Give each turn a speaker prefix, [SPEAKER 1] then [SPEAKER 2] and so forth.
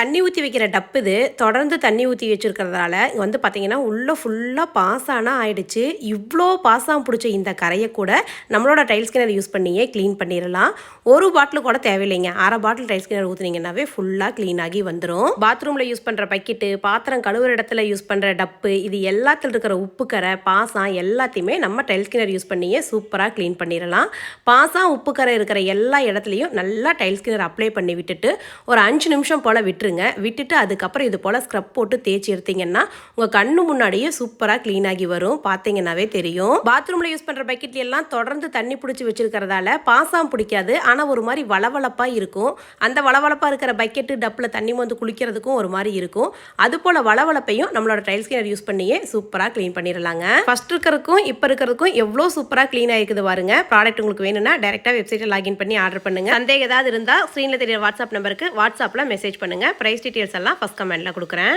[SPEAKER 1] தண்ணி ஊற்றி வைக்கிற டப்பு இது. தொடர்ந்து தண்ணி ஊற்றி வச்சுருக்கிறதால இங்கே வந்து பார்த்தீங்கன்னா உள்ளே ஃபுல்லாக பாசானா ஆயிடுச்சு. இவ்வளோ பாசாம் பிடிச்ச இந்த கரையை கூட நம்மளோட டைல்ஸ் கிளீனர் யூஸ் பண்ணியே க்ளீன் பண்ணிடலாம். ஒரு பாட்டில் கூட தேவையில்லைங்க. அரை பாட்டில் டைல்ஸ் கிளீனர் ஊற்றுனீங்கன்னாவே ஃபுல்லாக க்ளீன் ஆகி வந்துடும். பாத்ரூமில் யூஸ் பண்ணுற பக்கெட்டு, பாத்திரம் கழுவுற இடத்துல யூஸ் பண்ணுற டப்பு, இது எல்லாத்தில் இருக்கிற உப்பு கரை, பாசம் எல்லாத்தையுமே நம்ம டைல்ஸ் கிளீனர் யூஸ் பண்ணியே சூப்பராக க்ளீன் பண்ணிடலாம். பாசம் உப்பு கரை இருக்கிற எல்லா இடத்துலையும் நல்லா டைல்ஸ் கிளீனர் அப்ளை பண்ணி விட்டுட்டு ஒரு 5 நிமிஷம் போல் விட்டுருங்க. விட்டுட்டு அதுக்கப்புறம் இது போல் ஸ்க்ரப் போட்டு தேய்ச்சி எடுத்தீங்கன்னா உங்கள் கண்ணு முன்னாடியே சூப்பராக க்ளீன் ஆகி வரும். பார்த்தீங்கன்னாவே தெரியும். பாத்ரூமில் யூஸ் பண்ணுற பக்கெட்ல எல்லாம் தொடர்ந்து தண்ணி பிடிச்சி வச்சிருக்கிறதால பாசாம் பிடிக்காது. ஆனால் ஒரு மாதிரி வளவளப்பாக இருக்கும். அந்த வளவளப்பாக இருக்கிற பக்கெட்டு டப்பில் தண்ணி வந்து குளிக்கிறதுக்கும் ஒரு மாதிரி இருக்கும். அது போல் வளவளப்பையும் நம்மளோட டைல்ஸ் கிளீனர் யூஸ் பண்ணியே சூப்பராக க்ளீன் பண்ணிடலாங்க. ஃபர்ஸ்ட் இருக்கிறதுக்கும் இப்போ இருக்கிறதுக்கும் எவ்வளோ சூப்பராக க்ளீன் ஆகிருக்குது பாருங்க. ப்ராடக்ட் உங்களுக்கு வேணும்னா டேரெக்டாக வெப்சைட்டில் லாகின் பண்ணி ஆர்டர் பண்ணுங்க. சந்தேகம் ஏதாவது இருந்தால் ஸ்க்ரீனில் தெரியுற வாட்ஸ்அப் நம்பருக்கு வாட்ஸ்அப்பில் மெசேஜ் பண்ணுங்கள். ப்ரைஸ் டீட்டெயில்ஸ் எல்லாம் ஃபஸ்ட் கமெண்ட்டில் கொடுக்குறேன்.